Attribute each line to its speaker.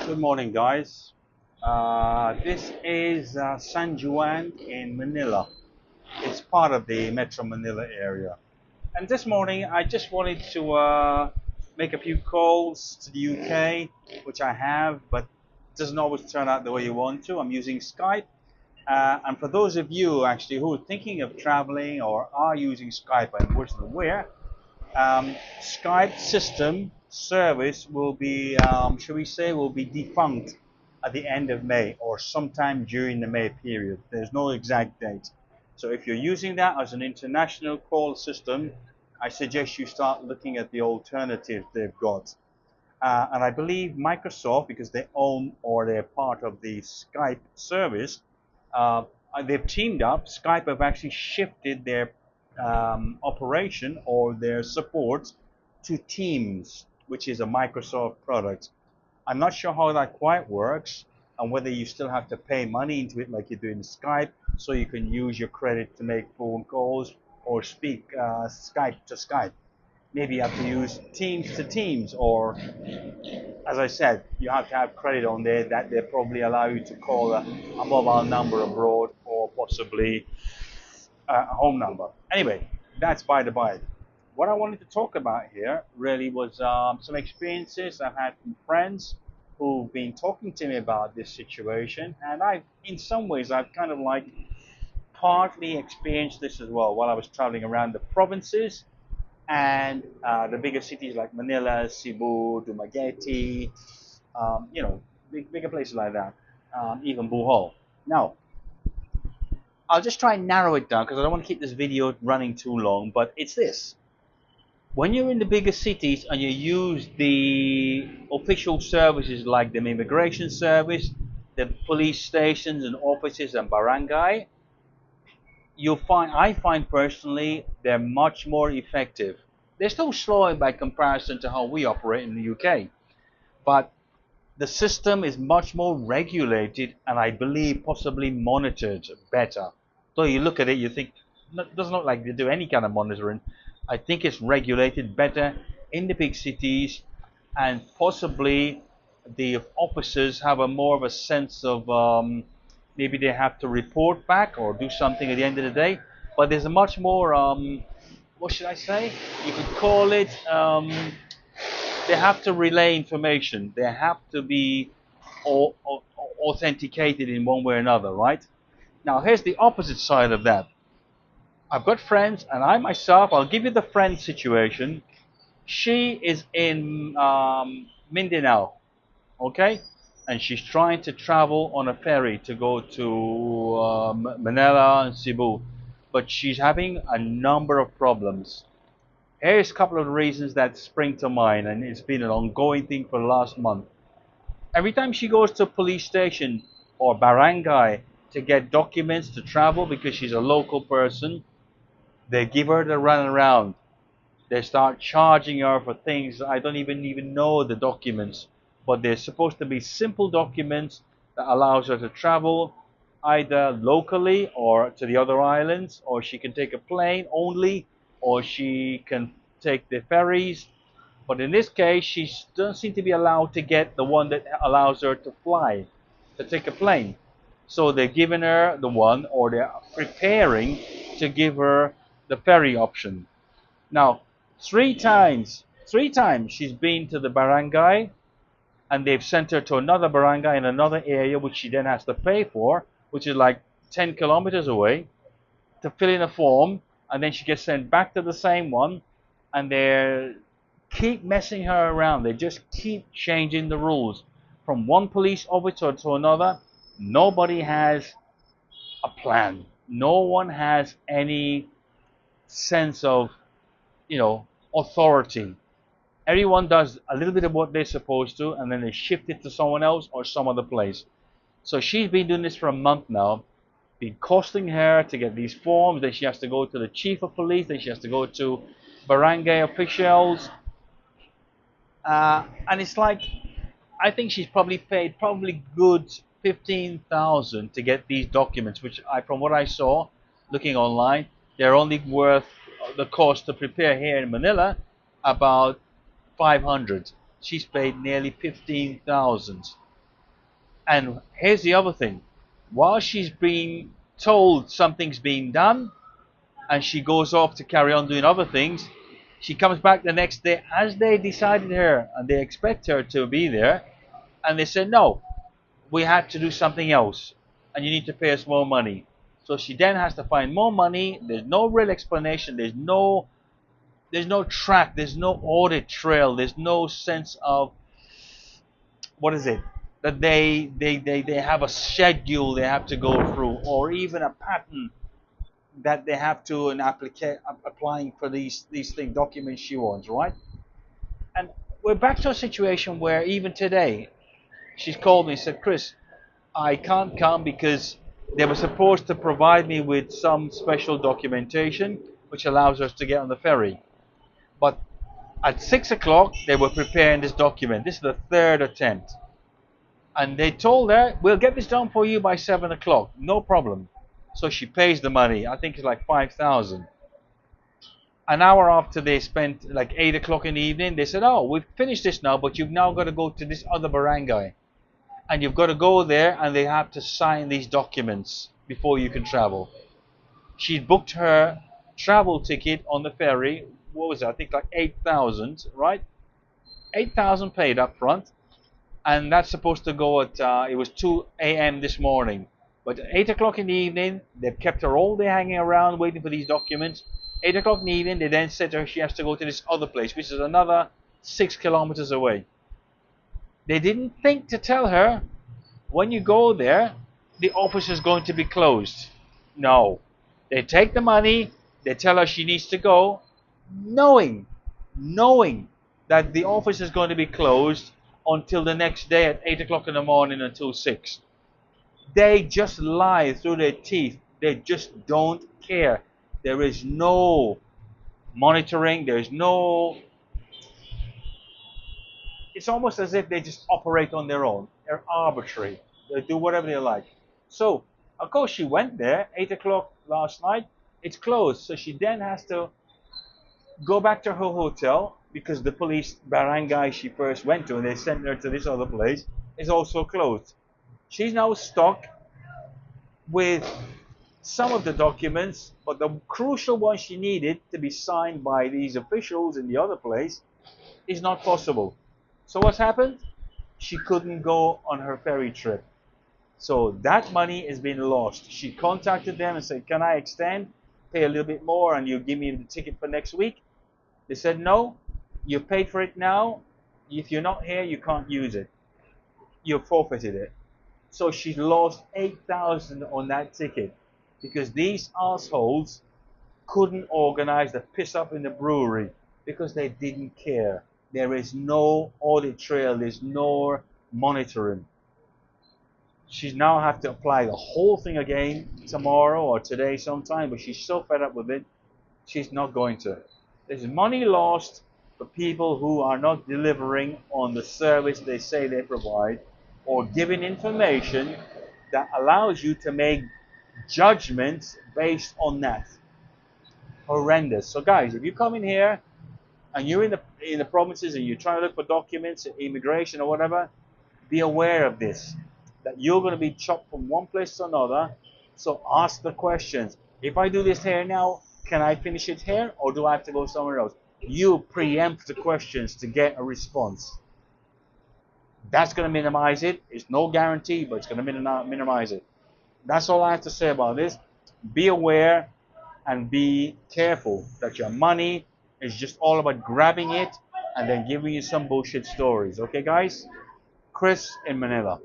Speaker 1: Good morning, guys. This is San Juan in Manila. It's part of the Metro Manila area. And this morning, I just wanted to make a few calls to the UK, which I have, but it doesn't always turn out the way you want to. I'm using Skype. And for those of you actually who are thinking of traveling or are using Skype and wasn't aware, Skype system service will be, shall we say, will be defunct at the end of May or sometime during the May period. There's no exact date. So if you're using that as an international call system, I suggest you start looking at the alternatives they've got. And I believe Microsoft, because they own or they're part of the Skype service, uh, they've teamed up. Skype have actually shifted their operation or their support to Teams, which is a Microsoft product. I'm not sure how that quite works and whether you still have to pay money into it like you do in Skype so you can use your credit to make phone calls or speak Skype to Skype. Maybe you have to use Teams to Teams, or as I said, you have to have credit on there that they probably allow you to call a mobile number abroad or possibly a home number. Anyway, that's by the by. What I wanted to talk about here really was some experiences I've had from friends who've been talking to me about this situation, and in some ways, I've kind of like partly experienced this as well while I was traveling around the provinces and the bigger cities like Manila, Cebu, Dumaguete, bigger places like that, even Bohol. Now, I'll just try and narrow it down because I don't want to keep this video running too long, but it's this. When you're in the bigger cities and you use the official services like the immigration service, the police stations and offices and barangay, I find personally they're much more effective. They're still slow by comparison to how we operate in the UK, but the system is much more regulated and I believe possibly monitored better. So you look at it, you think, it doesn't look like they do any kind of monitoring. I think it's regulated better in the big cities, and possibly the officers have a more of a sense of maybe they have to report back or do something at the end of the day. But there's a much more, what should I say? You could call it, they have to relay information. They have to be authenticated in one way or another, right? Now, here's the opposite side of that. I've got friends, and I myself, I'll give you the friend situation. She is in Mindanao, okay? And she's trying to travel on a ferry to go to Manila and Cebu. But she's having a number of problems. Here's a couple of reasons that spring to mind, and it's been an ongoing thing for the last month. Every time she goes to a police station or barangay to get documents to travel because she's a local person, they give her the runaround. They start charging her for things I don't even know the documents, but they're supposed to be simple documents that allows her to travel either locally or to the other islands, or she can take a plane only, or she can take the ferries. But in this case, she doesn't seem to be allowed to get the one that allows her to fly, to take a plane. So they're giving her the one, or they're preparing to give her the ferry option. Now, three times she's been to the barangay, and they've sent her to another barangay in another area, which she then has to pay for, which is like 10 kilometers away, to fill in a form, and then she gets sent back to the same one, and they keep messing her around. They just keep changing the rules from one police officer to another. Nobody has a plan. No one has any sense of, authority. Everyone does a little bit of what they're supposed to, and then they shift it to someone else or some other place. So she's been doing this for a month now. Been costing her to get these forms. Then she has to go to the chief of police. Then she has to go to barangay officials. And it's like, I think she's probably paid probably good 15,000 to get these documents, which from what I saw, looking online, they're only worth the cost to prepare here in Manila about 500. She's paid nearly 15,000. And here's the other thing. While she's being told something's being done, and she goes off to carry on doing other things, she comes back the next day as they decided her and they expect her to be there, and they say, no, we had to do something else, and you need to pay us more money. So she then has to find more money. There's no real explanation. There's no track. There's no audit trail. There's no sense of, what is it, that they have a schedule they have to go through, or even a pattern that they have to applying for these thing documents she wants, right? And we're back to a situation where even today she's called me and said, Chris, I can't come because they were supposed to provide me with some special documentation which allows us to get on the ferry. But at 6 o'clock, they were preparing this document. This is the third attempt. And they told her, we'll get this done for you by 7 o'clock. No problem. So she pays the money. I think it's like 5,000. An hour after they spent like 8 o'clock in the evening, they said, oh, we've finished this now, but you've now got to go to this other barangay. And you've got to go there and they have to sign these documents before you can travel. She'd booked her travel ticket on the ferry. What was it? I think like 8,000, right? 8,000 paid up front. And that's supposed to go at, it was 2 a.m. this morning. But at 8 o'clock in the evening, they've kept her all day hanging around waiting for these documents. 8 o'clock in the evening, they then said to her she has to go to this other place, which is another 6 kilometers away. They didn't think to tell her, when you go there, the office is going to be closed. No. They take the money, they tell her she needs to go, knowing that the office is going to be closed until the next day at 8 o'clock in the morning until 6. They just lie through their teeth. They just don't care. There is no monitoring. There's no... It's almost as if they just operate on their own. They're arbitrary. They do whatever they like. So, of course, she went there, 8 o'clock last night. It's closed. So she then has to go back to her hotel because the police barangay she first went to, and they sent her to this other place, is also closed. She's now stuck with some of the documents, but the crucial one she needed to be signed by these officials in the other place is not possible. So what's happened? She couldn't go on her ferry trip. So that money has been lost. She contacted them and said, can I extend, pay a little bit more, and you give me the ticket for next week? They said, no, you paid for it now. If you're not here, you can't use it. You forfeited it. So she lost 8,000 on that ticket because these assholes couldn't organize the piss up in the brewery because they didn't care. There is no audit trail. There's no monitoring. She's now have to apply the whole thing again tomorrow or today sometime, but she's so fed up with it, she's not going to. There's money lost for people who are not delivering on the service they say they provide, or giving information that allows you to make judgments based on that. Horrendous. So guys, if you come in here and you're in the provinces and you're trying to look for documents, immigration or whatever, be aware of this, that you're going to be chopped from one place to another. So ask the questions. If I do this here now, can I finish it here, or do I have to go somewhere else? You preempt the questions to get a response. That's going to minimize it. It's no guarantee, but it's going to minimize it. That's all I have to say about this. Be aware and be careful that your money is just all about grabbing it and then giving you some bullshit stories. Okay, guys? Chris in Manila.